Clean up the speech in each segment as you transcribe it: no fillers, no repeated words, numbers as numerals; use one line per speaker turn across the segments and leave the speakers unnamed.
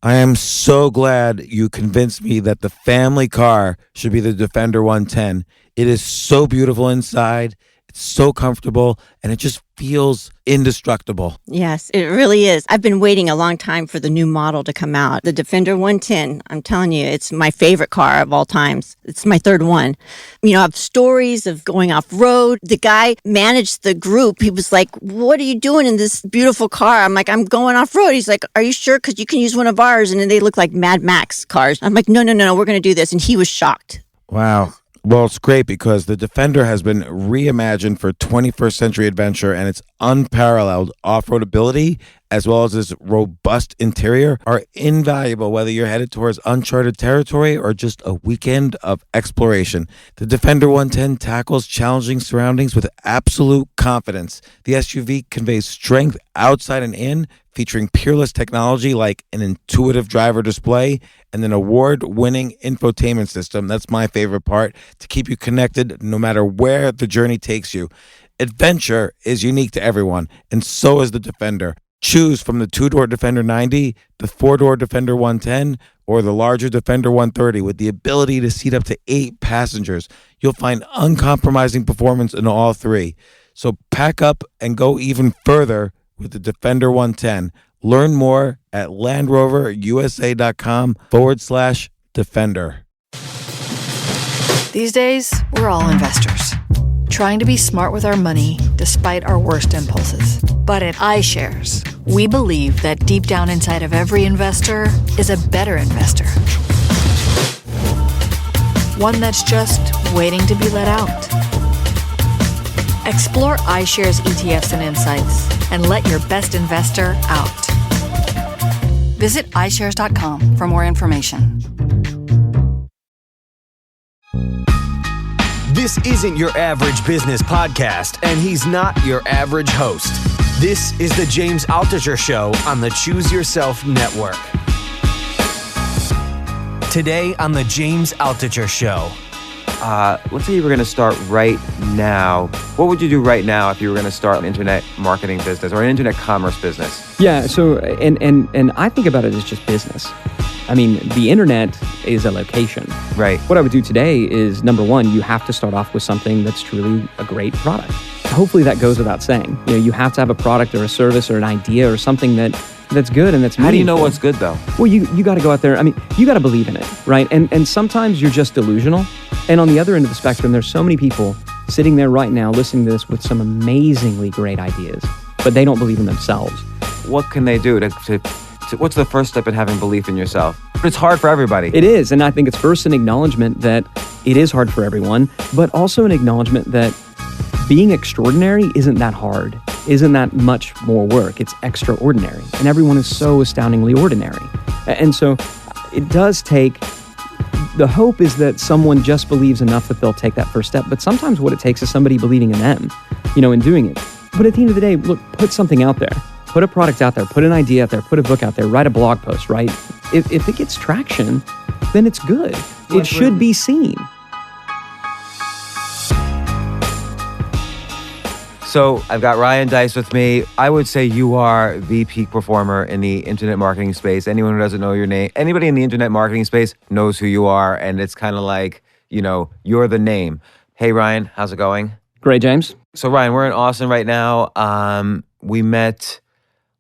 I am so glad you convinced me that the family car should be the Defender 110. It is so beautiful inside. It's so comfortable, and it just feels indestructible.
Yes, it really is. I've been waiting a long time for the new model to come out. The Defender 110, I'm telling you, it's my favorite car of all times. It's my third one. You know, I have stories of going off-road. The guy managed the group. He was like, what are you doing in this beautiful car? I'm like, I'm going off-road. He's like, are you sure? Because you can use one of ours. And then they look like Mad Max cars. I'm like, no, we're going to do this. And he was shocked.
Wow. Well, it's great because the Defender has been reimagined for 21st century adventure, and its unparalleled off-road ability, as well as its robust interior, are invaluable whether you're headed towards uncharted territory or just a weekend of exploration. The Defender 110 tackles challenging surroundings with absolute confidence. The SUV conveys strength outside and in, featuring peerless technology like an intuitive driver display and an award-winning infotainment system. That's my favorite part, to keep you connected no matter where the journey takes you. Adventure is unique to everyone, and so is the Defender. Choose from the two-door Defender 90, the four-door Defender 110, or the larger Defender 130 with the ability to seat up to 8 passengers. You'll find uncompromising performance in all three. So pack up and go even further with the Defender 110. Learn more at LandRoverUSA.com/Defender.
These days, we're all investors, trying to be smart with our money despite our worst impulses. But at iShares, we believe that deep down inside of every investor is a better investor. One that's just waiting to be let out. Explore iShares ETFs and insights and let your best investor out. Visit iShares.com for more information.
This isn't your average business podcast, and he's not your average host. This is the James Altucher Show on the Choose Yourself Network. Today on the James Altucher Show.
Let's say you were going to start right now. What would you do right now if you were going to start an internet marketing business or an internet commerce business?
Yeah, so, and I think about it as just business. I mean, the internet is a location.
Right.
What I would do today is, number one, you have to start off with something that's truly a great product. Hopefully that goes without saying. You know, you have to have a product or a service or an idea or something that's good and that's meaningful.
How do you know what's good, though?
Well, you got to go out there. I mean, you got to believe in it, right? And sometimes you're just delusional. And on the other end of the spectrum, there's so many people sitting there right now listening to this with some amazingly great ideas, but they don't believe in themselves.
What can they do to what's the first step in having belief in yourself? It's hard for everybody.
It is, and I think it's first an acknowledgement that it is hard for everyone, but also an acknowledgement that being extraordinary isn't that hard, isn't that much more work. It's extraordinary, and everyone is so astoundingly ordinary. And so it does take, the hope is that someone just believes enough that they'll take that first step, but sometimes what it takes is somebody believing in them, and doing it. But at the end of the day, look, put something out there. Put a product out there, put an idea out there, put a book out there, write a blog post, right? If it gets traction, then it's good. It should be seen.
So I've got Ryan Deiss with me. I would say you are the peak performer in the internet marketing space. Anyone who doesn't know your name, anybody in the internet marketing space knows who you are. And it's kind of like, you're the name. Hey, Ryan, how's it going?
Great, James.
So Ryan, we're in Austin right now. We met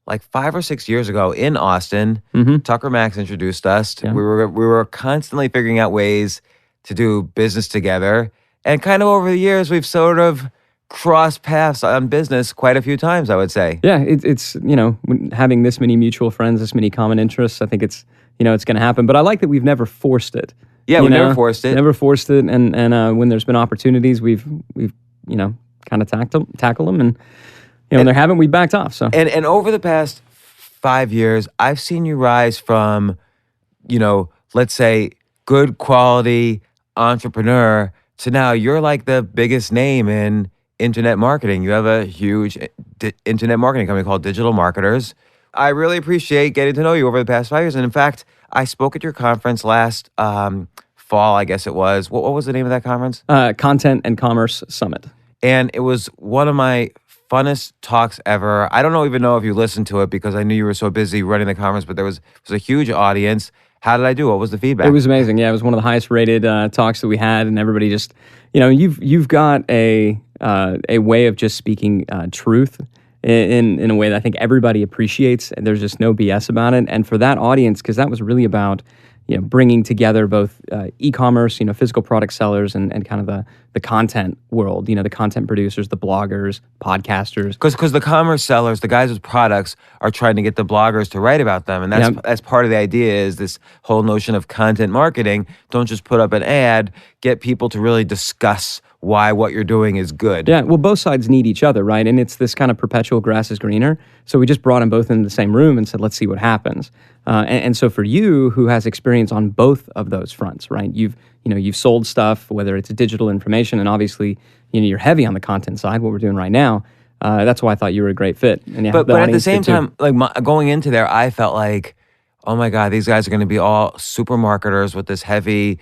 like 5 or 6 years ago in Austin.
Mm-hmm.
Tucker Max introduced us.
Yeah.
We were constantly figuring out ways to do business together. And kind of over the years, we've sort of crossed paths on business quite a few times, I would say.
Yeah, it's having this many mutual friends, this many common interests, I think it's going to happen. But I like that we've never forced it.
Yeah, we never forced it.
Never forced it. And when there's been opportunities, we've kind of tackled them. And when there haven't, we backed off. So
and over the past 5 years, I've seen you rise from, let's say, good quality entrepreneur to now you're like the biggest name in internet marketing. You have a huge internet marketing company called Digital Marketers. I really appreciate getting to know you over the past 5 years. And in fact, I spoke at your conference last fall, I guess it was. What was the name of that conference?
Content and Commerce Summit.
And it was one of my funnest talks ever. I don't even know if you listened to it because I knew you were so busy running the conference, but there was a huge audience. How did I do? What was the feedback?
It was amazing. Yeah, it was one of the highest rated talks that we had, and everybody just, you've got a way of just speaking truth in a way that I think everybody appreciates, and there's just no BS about it. And for that audience, because that was really about bringing together both e-commerce, physical product sellers, and kind of the content world, the content producers, the bloggers, podcasters.
Because the commerce sellers, the guys with products, are trying to get the bloggers to write about them. And that's part of the idea, is this whole notion of content marketing. Don't just put up an ad, get people to really discuss why what you're doing is good.
Yeah, well, both sides need each other, right? And it's this kind of perpetual grass is greener. So we just brought them both into the same room and said, let's see what happens. And so for you, who has experience on both of those fronts, right? You've sold stuff, whether it's digital information, and obviously, you're heavy on the content side, what we're doing right now. That's why I thought you were a great fit. And
but at the same time, going into there, I felt like, oh my God, these guys are going to be all super marketers with this heavy,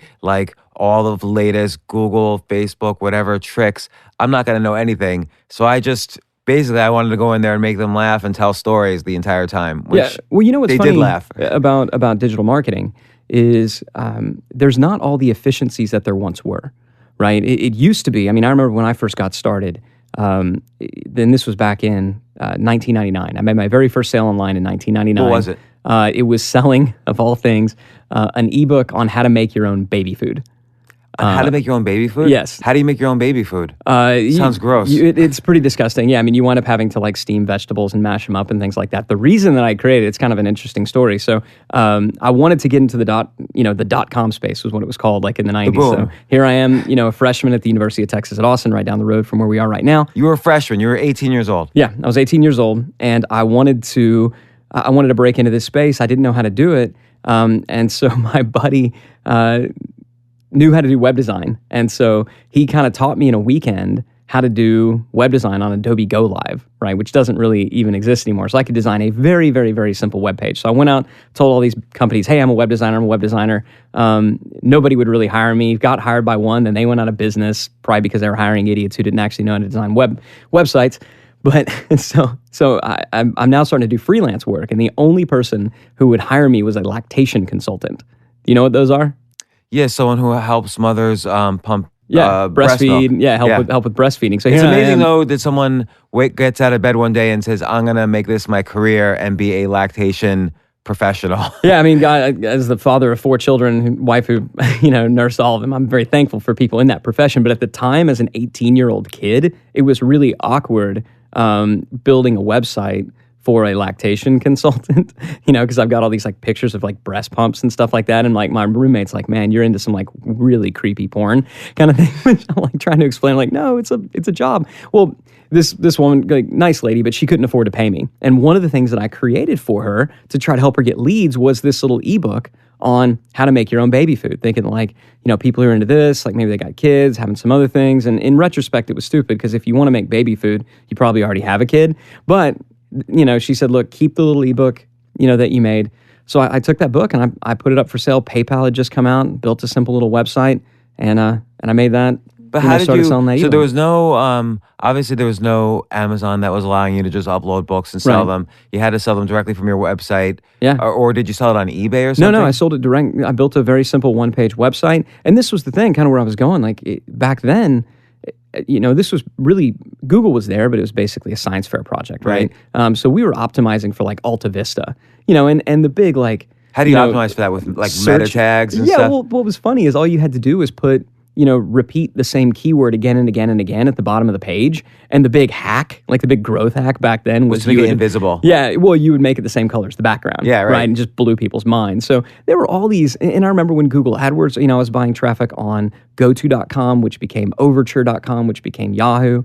all of the latest Google, Facebook, whatever tricks. I'm not going to know anything. So I wanted to go in there and make them laugh and tell stories the entire time. Which
well, what's
they
funny
did laugh
about digital marketing is there's not all the efficiencies that there once were, right? It used to be. I remember when I first got started, then this was back in 1999. I made my very first sale online in 1999.
What was it?
It was selling, of all things, an ebook on how to make your own baby food.
How to make your own baby food?
Yes.
How do you make your own baby food? Sounds gross.
It's pretty disgusting. Yeah, you wind up having to steam vegetables and mash them up and things like that. The reason that I created it's kind of an interesting story. So I wanted to get into the .com space was what it was called, in the 90s.
Boom.
So here I am, a freshman at the University of Texas at Austin, right down the road from where we are right now.
You were a freshman. You were 18 years old.
Yeah, I was 18 years old, and I wanted to break into this space. I didn't know how to do it, and so my buddy knew how to do web design. And so he kind of taught me in a weekend how to do web design on Adobe Go Live, right? Which doesn't really even exist anymore. So I could design a very, very, very simple web page. So I went out, told all these companies, hey, I'm a web designer. Nobody would really hire me. Got hired by one, then they went out of business, probably because they were hiring idiots who didn't actually know how to design websites. But so I'm now starting to do freelance work. And the only person who would hire me was a lactation consultant. Do you know what those are?
Yeah, someone who helps mothers pump
breastfeed.
Breast milk.
Help with breastfeeding. So
it's amazing though that someone gets out of bed one day and says, "I'm gonna make this my career and be a lactation professional."
Yeah, as the father of 4 children, wife who nursed all of them, I'm very thankful for people in that profession. But at the time, as an 18-year-old kid, it was really awkward building a website for a lactation consultant, because I've got all these pictures of breast pumps and stuff like that. And my roommate's like, man, you're into some really creepy porn kind of thing. Which I'm trying to explain, no, it's a job. Well, this woman, nice lady, but she couldn't afford to pay me. And one of the things that I created for her to try to help her get leads was this little ebook on how to make your own baby food, thinking people who are into this, maybe they got kids, having some other things. And in retrospect, it was stupid because if you want to make baby food, you probably already have a kid. But she said, look, keep the little ebook, that you made. So I took that book and I put it up for sale. PayPal had just come out, built a simple little website, and I made that.
But how did you?
Selling that
so
ebook.
There was no, obviously there was no Amazon that was allowing you to just upload books and sell them. You had to sell them directly from your website.
Yeah.
Or did you sell it on eBay or something?
No, I sold it direct. I built a very simple one-page website, and this was the thing, kind of where I was going. Back then, this was really, Google was there, but it was basically a science fair project, right? So we were optimizing for Alta Vista, and the big
How do you optimize for that with meta tags and stuff?
Yeah, well, what was funny is all you had to do was put repeat the same keyword again and again and again at the bottom of the page. And the big hack, the big growth hack back then was
to make it invisible.
Yeah, well, you would make it the same color as the background.
Yeah, right.
And just blew people's minds. So there were all these, and I remember when Google AdWords, I was buying traffic on goto.com, which became overture.com, which became Yahoo,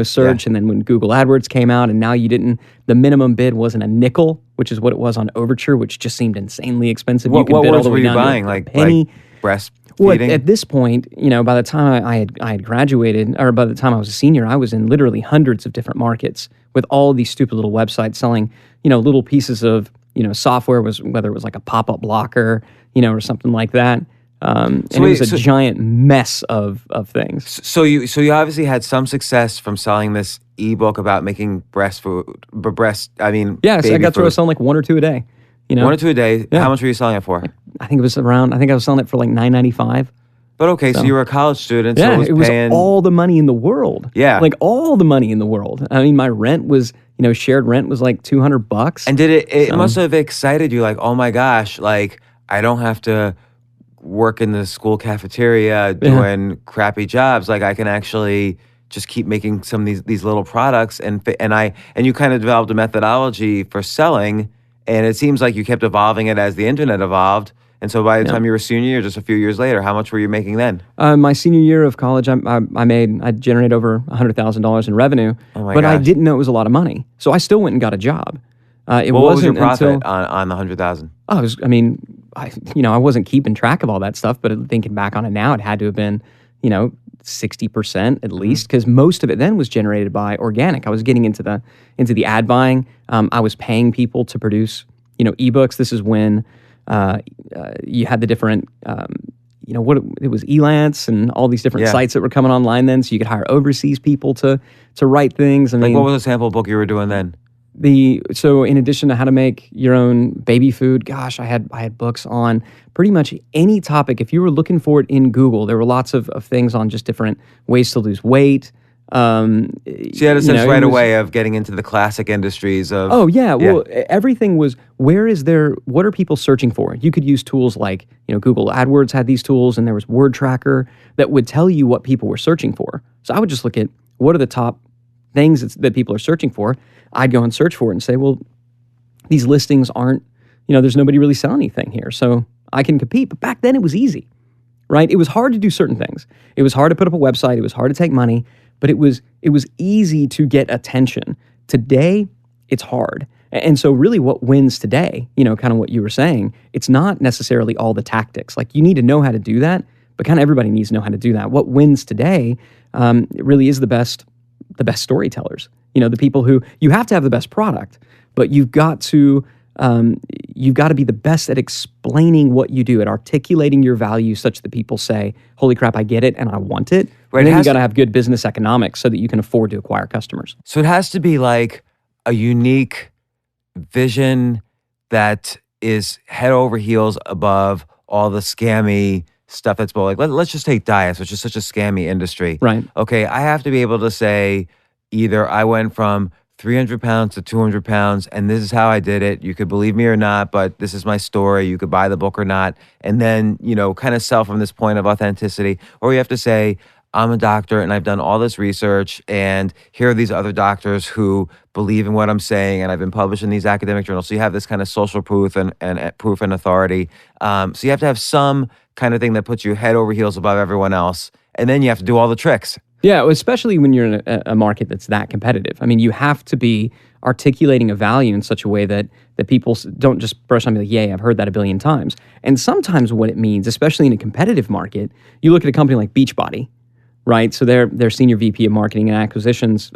search. Yeah. And then when Google AdWords came out, and now the minimum bid wasn't a nickel, which is what it was on Overture, which just seemed insanely expensive.
What words were you buying?
Penny.
Breast.
Well, at this point, by the time I had graduated, or by the time I was a senior, I was in literally hundreds of different markets with all of these stupid little websites selling, little pieces of, software, whether it was a pop-up blocker, or something like that. And it was a giant mess of things.
So you obviously had some success from selling this ebook about making breast food,
Yes, I
baby
got through
food.
selling like 1 or 2 a day. You know,
1 or 2 a day.
Yeah.
How much were you selling it for?
I think I was selling it for like $9.95.
But okay, so you were a college student, so
Yeah,
it was paying
all the money in the world.
Yeah.
Like all the money in the world. I mean, my rent was, shared rent was like $200.
And did it must have excited you, like, oh my gosh, like I don't have to work in the school cafeteria doing crappy jobs. Like I can actually just keep making some of these little products, and you kind of developed a methodology for selling, and it seems like you kept evolving it as the internet evolved. And so by the time you were senior year, just a few years later, how much were you making then?
My senior year of college, I generated over $100,000 in revenue, but I didn't know it was a lot of money. So I still went and got a job. What
was your profit on the 100,000?
I wasn't keeping track of all that stuff, but thinking back on it now, it had to have been, 60% at least, because most of it then was generated by organic. I was getting into the ad buying. I was paying people to produce, eBooks. This is when you had the different, it was Elance and all these different sites that were coming online then, so you could hire overseas people to write things. I mean,
what was the sample book you were doing then?
So in addition to how to make your own baby food, gosh, I had books on pretty much any topic. If you were looking for it in Google, there were lots of things on just different ways to lose weight.
So you had a sense right away of getting into the classic industries of...
Oh, yeah. Well, everything was, what are people searching for? You could use tools like, Google AdWords had these tools, and there was Word Tracker that would tell you what people were searching for. So I would just look at what are the top things that people are searching for. I'd go and search for it and say, well, these listings aren't, there's nobody really selling anything here, so I can compete. But back then it was easy, right? It was hard to do certain things. It was hard to put up a website. It was hard to take money, but it was easy to get attention. Today, it's hard. And so really what wins today, kind of what you were saying, it's not necessarily all the tactics. Like you need to know how to do that, but kind of everybody needs to know how to do that. What wins today it really is the best storytellers. The people who, you have to have the best product, but you've got to be the best at explaining what you do, at articulating your value such that people say, holy crap, I get it and I want it. Right. And then you got to have good business economics so that you can afford to acquire customers.
So it has to be like a unique vision that is head over heels above all the scammy stuff that's like, let's just take diets, which is such a scammy industry.
Right.
Okay, I have to be able to say either I went from 300 pounds to 200 pounds, and this is how I did it. You could believe me or not, but this is my story. You could buy the book or not. And then, kind of sell from this point of authenticity. Or you have to say, I'm a doctor and I've done all this research, and here are these other doctors who believe in what I'm saying, and I've been published in these academic journals. So you have this kind of social proof and proof and authority. So you have to have some kind of thing that puts you head over heels above everyone else. And then you have to do all the tricks.
Yeah, especially when you're in a market that's that competitive. I mean, you have to be articulating a value in such a way that people don't just brush on me like, yay, I've heard that a billion times. And sometimes what it means, especially in a competitive market, you look at a company like Beachbody, right? So their senior VP of marketing and acquisitions,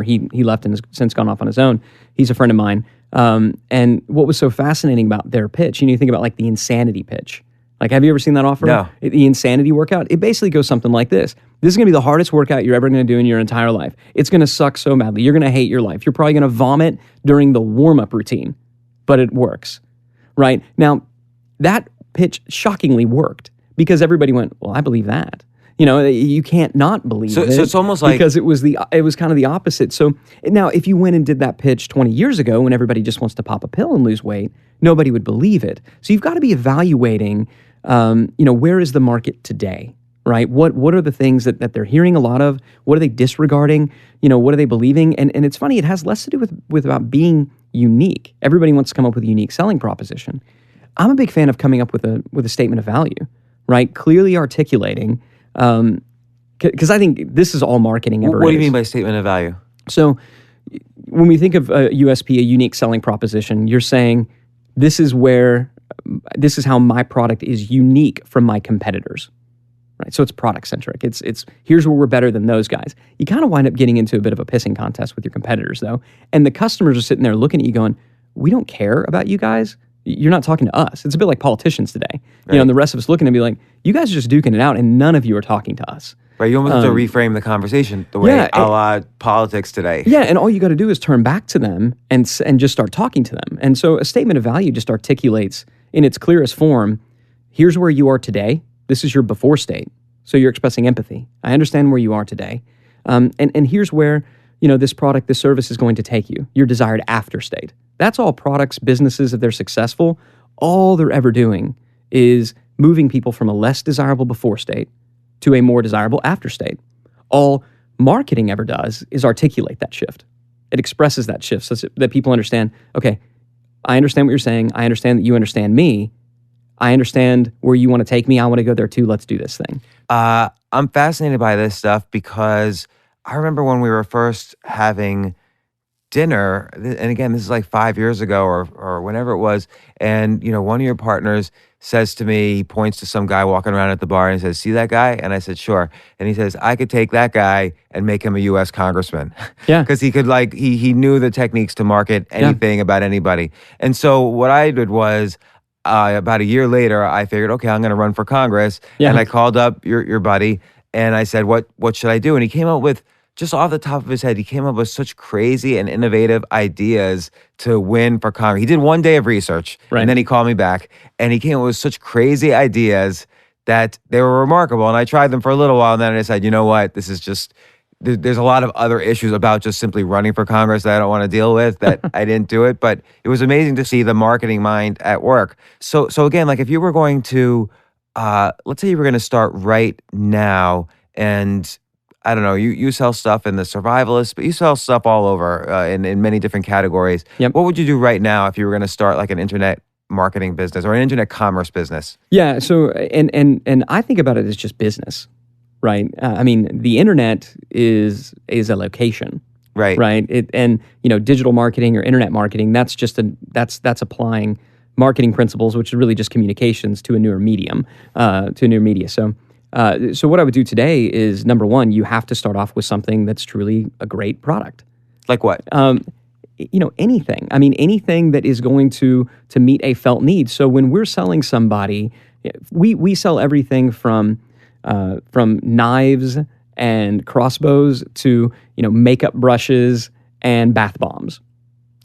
he left and has since gone off on his own. He's a friend of mine. And what was so fascinating about their pitch, you think about like the insanity pitch. Like, have you ever seen that offer?
No.
The insanity workout? It basically goes something like this. This is going to be the hardest workout you're ever going to do in your entire life. It's going to suck so badly. You're going to hate your life. You're probably going to vomit during the warm-up routine, but it works, right? Now, that pitch shockingly worked because everybody went, well, I believe that. You can't not believe it.
So it's almost like...
Because it was kind of the opposite. So now, if you went and did that pitch 20 years ago when everybody just wants to pop a pill and lose weight, nobody would believe it. So you've got to be evaluating, where is the market today, right? What are the things that they're hearing a lot of? What are they disregarding? What are they believing? And it's funny, it has less to do with about being unique. Everybody wants to come up with a unique selling proposition. I'm a big fan of coming up with a statement of value, right? Clearly articulating, because I think this is all marketing ever is.
What do you mean by statement of value?
So when we think of a USP, a unique selling proposition, you're saying this is how my product is unique from my competitors, right? So it's product centric. It's here's where we're better than those guys. You kind of wind up getting into a bit of a pissing contest with your competitors though. And the customers are sitting there looking at you going, we don't care about you guys. You're not talking to us. It's a bit like politicians today. You know, and the rest of us looking and be like, you guys are just duking it out and none of you are talking to us.
Right, you almost have to reframe the conversation the way a la politics today.
Yeah, and all you got to do is turn back to them and just start talking to them. And so a statement of value just articulates in its clearest form, here's where you are today. This is your before state. So you're expressing empathy. I understand where you are today. And here's where, you know, this product, this service is going to take you, your desired after state. That's all products, businesses, if they're successful, all they're ever doing is moving people from a less desirable before state to a more desirable after state. All marketing ever does is articulate that shift. It expresses that shift so that people understand, okay, I understand what you're saying. I understand that you understand me. I understand where you want to take me. I want to go there too. Let's do this thing.
I'm fascinated by this stuff because I remember when we were first having dinner, and again, this is like 5 years ago or whenever it was, and you know, one of your partners says to me, he points to some guy walking around at the bar and he says, see that guy? And I said, sure. And he says, I could take that guy and make him a U.S. congressman.
Yeah.
Because he could he knew the techniques to market anything about anybody. And so what I did was, about a year later, I figured, okay, I'm going to run for Congress.
Yeah.
And I called up your buddy and I said, what should I do? And he came up with, just off the top of his head, he came up with such crazy and innovative ideas to win for Congress. He did one day of research,
right.
And then he called me back, and he came up with such crazy ideas that they were remarkable. And I tried them for a little while, and then I decided, you know what, this is just, there's a lot of other issues about just simply running for Congress that I don't want to deal with, that I didn't do it. But it was amazing to see the marketing mind at work. So again, like if you were going to, let's say you were going to start right now, and I don't know, you sell stuff in the survivalist, but you sell stuff all over in many different categories.
Yep.
What would you do right now if you were going to start like an internet marketing business or an internet commerce business?
Yeah. So, and I think about it as just business, right? I mean, the internet is a location,
right?
Right. And you know, digital marketing or internet marketing, that's just that's applying marketing principles, which is really just communications to a newer medium, to a newer media. So what I would do today is, number one, you have to start off with something that's truly a great product.
Like what?
You know, anything. I mean, anything that is going to meet a felt need. So when we're selling somebody, we sell everything from knives and crossbows to, you know, makeup brushes and bath bombs.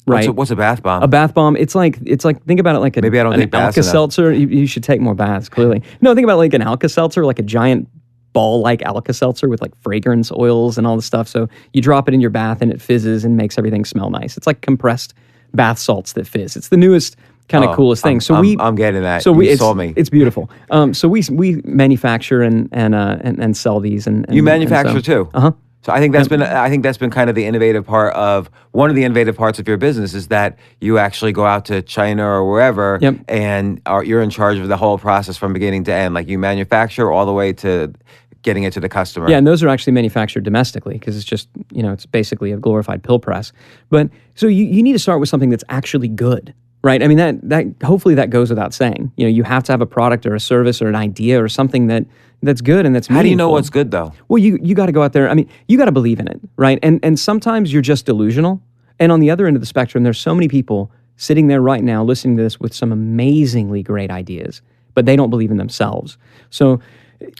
Right.
What's a bath bomb?
A bath bomb. It's like think about it like
Maybe I don't take baths enough.
Alka-Seltzer. You should take more baths. Clearly, no. Think about like an Alka-Seltzer, like a giant ball like Alka-Seltzer with like fragrance oils and all this stuff. So you drop it in your bath and it fizzes and makes everything smell nice. It's like compressed bath salts that fizz. It's the newest kind of coolest thing. So
I'm getting that.
So
you sold me.
It's beautiful. So we manufacture and sell these and
you manufacture too.
Uh huh.
So I think that's been kind of the innovative part of one of the innovative parts of your business is that you actually go out to China or wherever,
yep.
and you're in charge of the whole process from beginning to end. Like you manufacture all the way to getting it to the customer.
Yeah, and those are actually manufactured domestically because it's just, you know, it's basically a glorified pill press. But so you need to start with something that's actually good, right? I mean, that hopefully that goes without saying. You know, you have to have a product or a service or an idea or something that's good and that's meaningful.
How do you know what's good though?
Well, you got to go out there. I mean, you got to believe in it, right? And sometimes you're just delusional. And on the other end of the spectrum, there's so many people sitting there right now listening to this with some amazingly great ideas, but they don't believe in themselves. So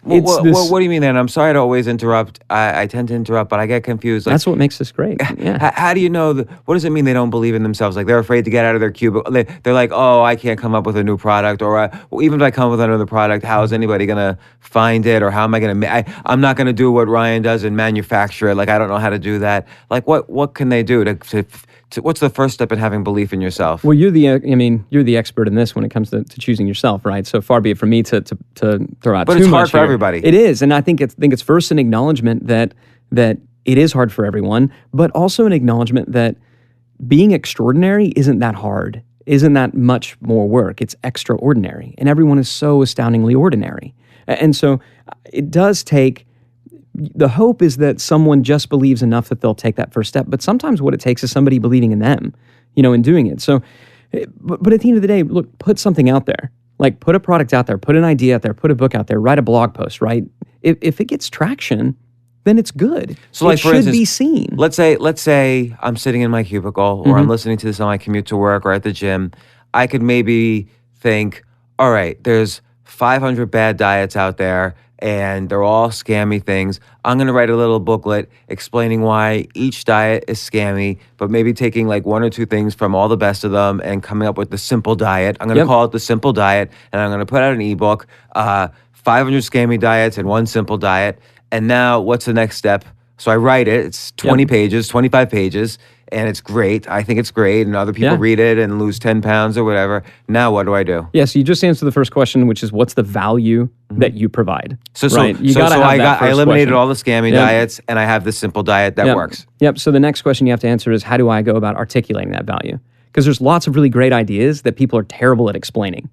what do you mean then? I'm sorry to always interrupt. I tend to interrupt, but I get confused. Like,
that's what makes this great. Yeah.
How do you know? What does it mean they don't believe in themselves? Like they're afraid to get out of their cubicle. They're like, oh, I can't come up with a new product, or even if I come up with another product, how is anybody gonna find it, or how am I gonna? I'm not gonna do what Ryan does and manufacture it. Like I don't know how to do that. Like what can they do to what's the first step in having belief in yourself?
Well, you're the expert in this when it comes to choosing yourself, right? So far be it from me to throw out
but
too much. But
it's hard for everybody.
It is, and I think it's first an acknowledgement that it is hard for everyone, but also an acknowledgement that being extraordinary isn't that hard, isn't that much more work. It's extraordinary, and everyone is so astoundingly ordinary. And so it does take. The hope is that someone just believes enough that they'll take that first step. But sometimes what it takes is somebody believing in them, you know, and doing it. So, but at the end of the day, look, put something out there. Like put a product out there, put an idea out there, put a book out there, write a blog post, right? If it gets traction, then it's good.
So like,
it
for
should
instance,
be seen.
Let's say I'm sitting in my cubicle or I'm listening to this on my commute to work or at the gym. I could maybe think, all right, there's 500 bad diets out there, and they're all scammy things. I'm going to write a little booklet explaining why each diet is scammy, but maybe taking like one or two things from all the best of them and coming up with the simple diet. I'm going to call it the simple diet, and I'm going to put out an ebook, 500 scammy diets and one simple diet. And now what's the next step? So I write it. It's 20 pages, 25 pages, and it's great. I think it's great, and other people read it and lose 10 pounds or whatever. Now what do I do?
Yeah, so you just answered the first question, which is what's the value that you provide?
So
right?
I eliminated all the scammy diets, and I have the simple diet that works.
Yep. So the next question you have to answer is how do I go about articulating that value? Because there's lots of really great ideas that people are terrible at explaining,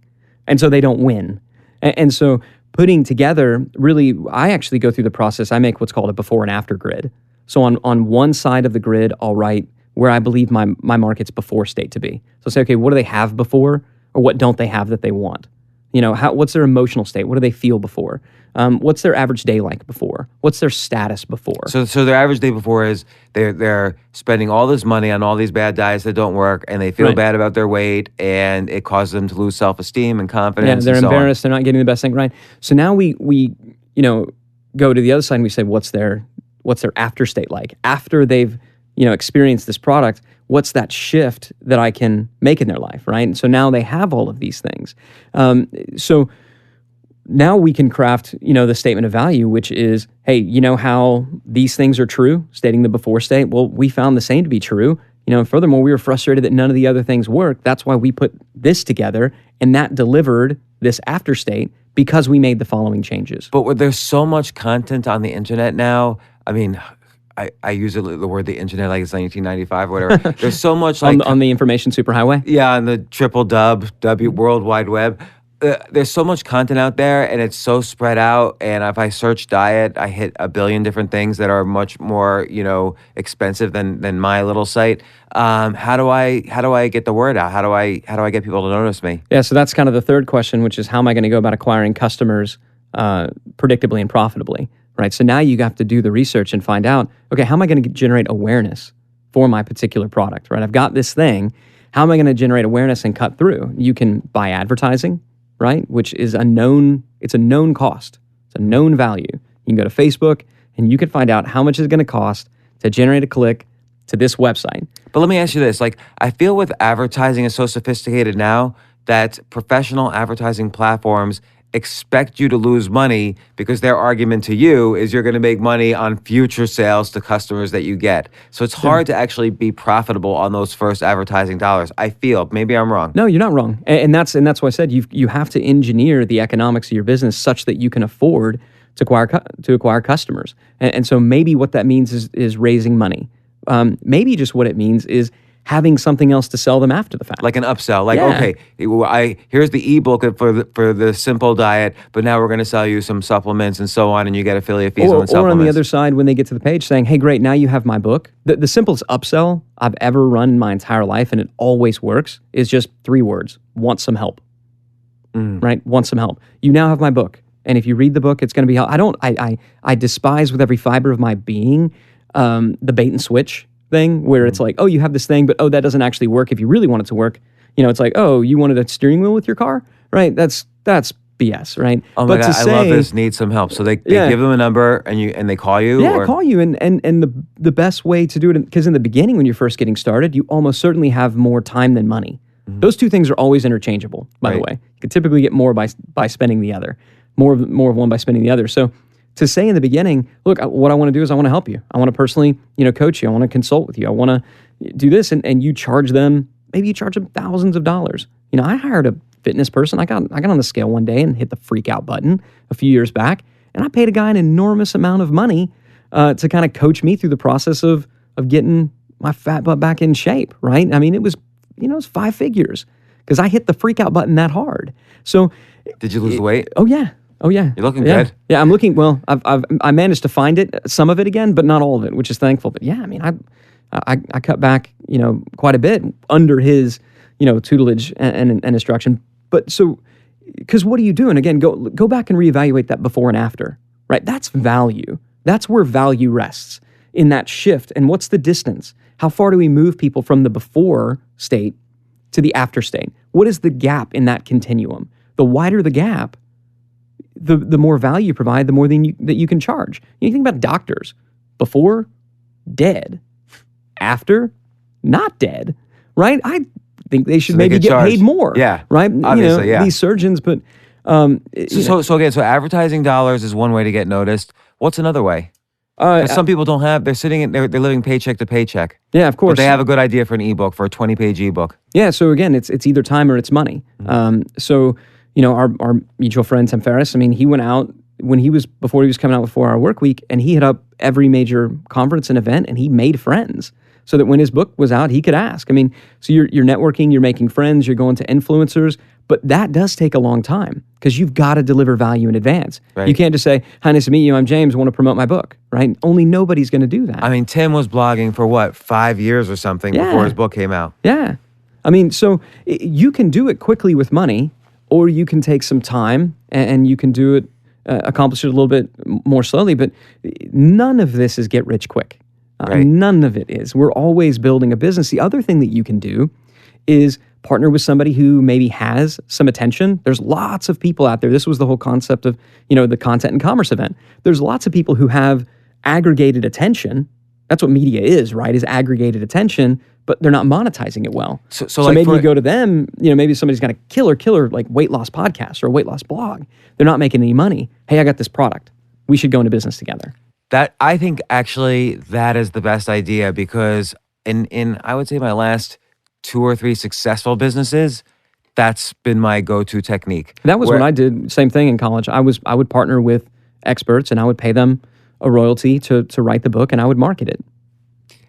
and so they don't win. And so putting together, really, I actually go through the process. I make what's called a before and after grid. So on one side of the grid, I'll write where I believe my market's before state to be. So say, okay, what do they have before, or what don't they have that they want? What's their emotional state? What do they feel before? What's their average day like before? What's their status before?
So their average day before is they're spending all this money on all these bad diets that don't work, and they feel bad about their weight, and it causes them to lose self-esteem and confidence.
Yeah, they're embarrassed. They're not getting the best thing right. So now we go to the other side and we say, what's their after state like? After they've experienced this product, what's that shift that I can make in their life, right? And so now they have all of these things. So now we can craft, the statement of value, which is, hey, you know how these things are true, stating the before state? Well, we found the same to be true. And furthermore, we were frustrated that none of the other things worked. That's why we put this together, and that delivered this after state because we made the following changes.
But there's so much content on the internet now. I mean, I use the word the internet like it's 1995 or whatever. There's so much
on the information superhighway.
Yeah, on the triple World Wide Web. There's so much content out there, and it's so spread out. And if I search diet, I hit a billion different things that are much more expensive than my little site. How do I get the word out? How do I get people to notice me?
Yeah, so that's kind of the third question, which is how am I going to go about acquiring customers predictably and profitably? Right. So now you have to do the research and find out, okay, how am I going to generate awareness for my particular product? Right. I've got this thing. How am I going to generate awareness and cut through? You can buy advertising, right? Which is it's a known cost. It's a known value. You can go to Facebook and you can find out how much it's going to cost to generate a click to this website.
But let me ask you this. I feel with advertising is so sophisticated now that professional advertising platforms expect you to lose money because their argument to you is you're going to make money on future sales to customers that you get. So it's hard to actually be profitable on those first advertising dollars. I feel. Maybe I'm wrong.
No, you're not wrong. And that's why I said you have to engineer the economics of your business such that you can afford to acquire customers. And so maybe what that means is raising money. Maybe just what it means is having something else to sell them after the fact.
Like an upsell. Okay, here's the ebook for the simple diet, but now we're going to sell you some supplements and so on, and you get affiliate fees on the supplements.
Or on the other side, when they get to the page saying, hey, great, now you have my book. The simplest upsell I've ever run in my entire life, and it always works, is just 3 words. Want some help. Right? Want some help. You now have my book. And if you read the book, it's going to be help. I despise with every fiber of my being the bait and switch thing where it's like, oh, you have this thing, but that doesn't actually work if you really want it to work. It's like, oh, you wanted a steering wheel with your car? Right? That's BS, right?
Oh my God, I love this. Need some help. So they give them a number and they call you?
Yeah, call you. And the best way to do it, because in the beginning when you're first getting started, you almost certainly have more time than money. Those two things are always interchangeable, by the way. You can typically get more by spending the other. More of one by spending the other. So to say in the beginning, look, what I want to do is I want to help you. I want to personally, coach you. I want to consult with you. I want to do this. And you charge them, maybe you charge them thousands of dollars. I hired a fitness person. I got on the scale one day and hit the freak out button a few years back. And I paid a guy an enormous amount of money to kind of coach me through the process of getting my fat butt back in shape, right? I mean, it was 5 figures because I hit the freak out button that hard. So
did you lose the weight?
Oh, yeah. You're
looking good.
Yeah, I'm looking, well, I managed to find it, some of it again, but not all of it, which is thankful. But yeah, I mean, I cut back, quite a bit under his, tutelage and instruction. But so, because what are you doing? Again, go back and reevaluate that before and after, right? That's value. That's where value rests, in that shift. And what's the distance? How far do we move people from the before state to the after state? What is the gap in that continuum? The wider the gap, the more value you provide, the more that you can charge. You think about doctors. Before, dead. After, not dead. Right? I think they should maybe get paid more.
Yeah.
Right?
Obviously, yeah.
These surgeons, but...
So again, advertising dollars is one way to get noticed. What's another way? 'Cause some people don't have, they're living paycheck to paycheck.
Yeah, of course.
But they have a good idea for an ebook, for a 20-page ebook.
Yeah, so again, it's either time or it's money. Our mutual friend Tim Ferriss, I mean, he went out before he was coming out with 4-Hour Workweek, and he hit up every major conference and event, and he made friends so that when his book was out, he could ask. I mean, so you're networking, you're making friends, you're going to influencers, but that does take a long time because you've got to deliver value in advance.
Right.
You can't just say, "Hi, nice to meet you. I'm James. I want to promote my book." Right? Only nobody's going to do that.
I mean, Tim was blogging for 5 years or something before his book came out.
Yeah. I mean, so you can do it quickly with money, or you can take some time and you can do it, accomplish it a little bit more slowly, but none of this is get rich quick.
Right.
None of it is. We're always building a business. The other thing that you can do is partner with somebody who maybe has some attention. There's lots of people out there. This was the whole concept of, the content and commerce event. There's lots of people who have aggregated attention. That's what media is, right? Is aggregated attention, but they're not monetizing it well. So
like
maybe you go to them, maybe somebody's got a killer like weight loss podcast or a weight loss blog. They're not making any money. Hey, I got this product. We should go into business together.
That, I think actually that is the best idea, because in I would say my last 2 or 3 successful businesses, that's been my go-to technique.
That was what I did. Same thing in college. I would partner with experts and I would pay them a royalty to write the book, and I would market it.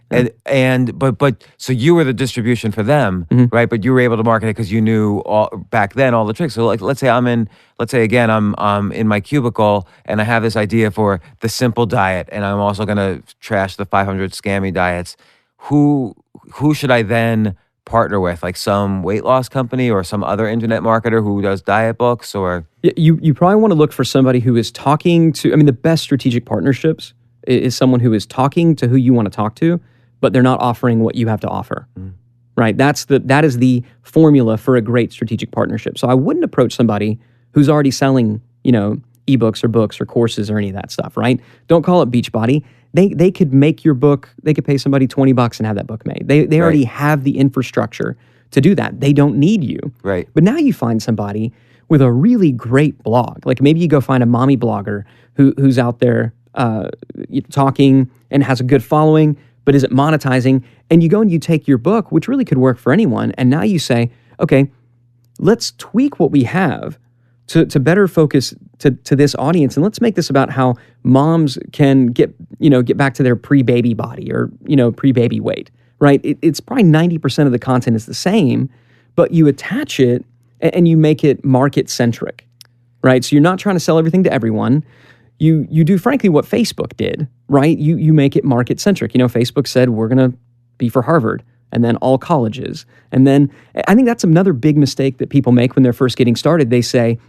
But so you were the distribution for them, right? But you were able to market it because you knew back then all the tricks. So like, let's say I'm in my cubicle and I have this idea for the simple diet, and I'm also going to trash the 500 scammy diets. Who should I then partner with? Like some weight loss company or some other internet marketer who does diet books? Or
you probably want to look for somebody who is talking to. I mean, the best strategic partnerships is someone who is talking to who you want to talk to, but they're not offering what you have to offer. Right? That is the formula for a great strategic partnership. So I wouldn't approach somebody who's already selling, ebooks or books or courses or any of that stuff, right? Don't call it Beachbody. They could make your book, they could pay somebody $20 and have that book made. They already have the infrastructure to do that. They don't need you.
Right.
But now you find somebody with a really great blog. Like maybe you go find a mommy blogger who's out there talking and has a good following, but isn't monetizing. And you go and you take your book, which really could work for anyone, and now you say, okay, let's tweak what we have to better focus to this audience, and let's make this about how moms can get back to their pre-baby body or pre-baby weight, right? It's probably 90% of the content is the same, but you attach it and you make it market-centric, right? So you're not trying to sell everything to everyone. You do, frankly, what Facebook did, right? You make it market-centric. Facebook said, we're going to be for Harvard, and then all colleges. And then I think that's another big mistake that people make when they're first getting started. They say,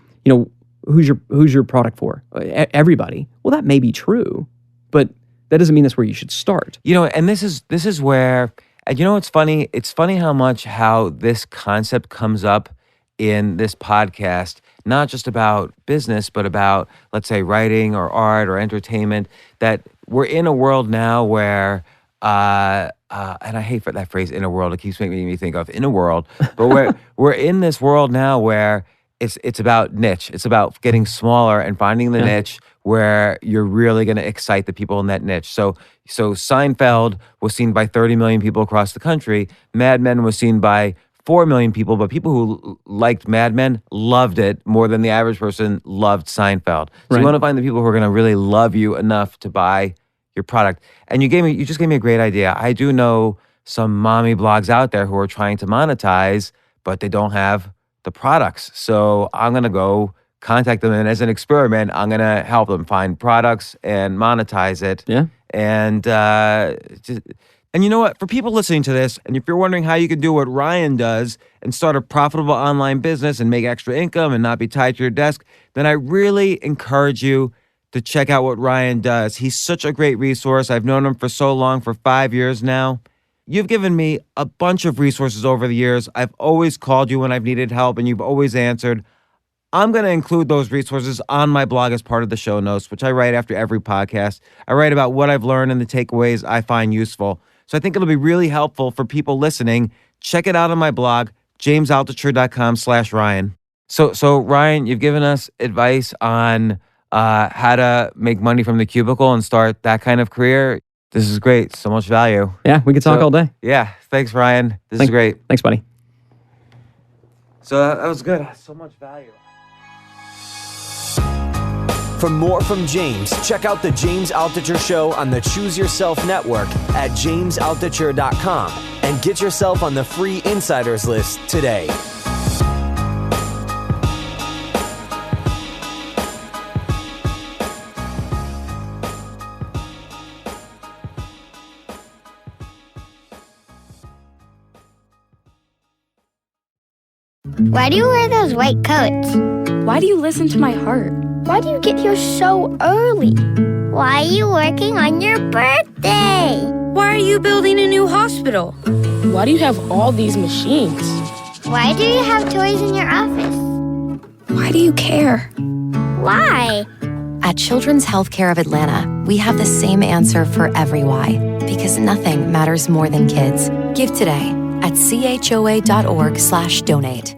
who's your product for? Everybody. Well, that may be true, but that doesn't mean that's where you should start.
And this is where, it's funny. It's funny how this concept comes up in this podcast, not just about business, but about, let's say, writing or art or entertainment, that we're in a world now where, and I hate for that phrase, in a world, it keeps making me think of in a world, but we're in this world now where it's about niche. It's about getting smaller and finding the niche where you're really going to excite the people in that niche. So Seinfeld was seen by 30 million people across the country. Mad Men was seen by 4 million people, but people who liked Mad Men loved it more than the average person loved Seinfeld. So you want to find the people who are going to really love you enough to buy your product. And you just gave me a great idea. I do know some mommy blogs out there who are trying to monetize, but they don't have the products. So I'm going to go contact them, and as an experiment, I'm going to help them find products and monetize it.
Yeah.
And you know what? For people listening to this, and if you're wondering how you can do what Ryan does and start a profitable online business and make extra income and not be tied to your desk, then I really encourage you to check out what Ryan does. He's such a great resource. I've known him for so long, for 5 years now. You've given me a bunch of resources over the years. I've always called you when I've needed help, and you've always answered. I'm going to include those resources on my blog as part of the show notes, which I write after every podcast. I write about what I've learned and the takeaways I find useful. So I think it'll be really helpful for people listening. Check it out on my blog, jamesaltucher.com/Ryan. So Ryan, you've given us advice on how to make money from the cubicle and start that kind of career. This is great. So much value.
Yeah, we could talk all day.
Yeah. Thanks, Ryan. This is great.
Thanks, buddy.
So that was good. So much value.
For more from James, check out the James Altucher Show on the Choose Yourself Network at jamesaltucher.com and get yourself on the free insiders list today.
Why do you wear those white coats?
Why do you listen to my heart?
Why do you get here so early? Why are you working on your birthday?
Why are you building a new hospital? Why do you have all these machines?
Why do you have toys in your office?
Why do you care?
Why?
At Children's Healthcare of Atlanta, we have the same answer for every why, because nothing matters more than kids. Give today at choa.org/donate.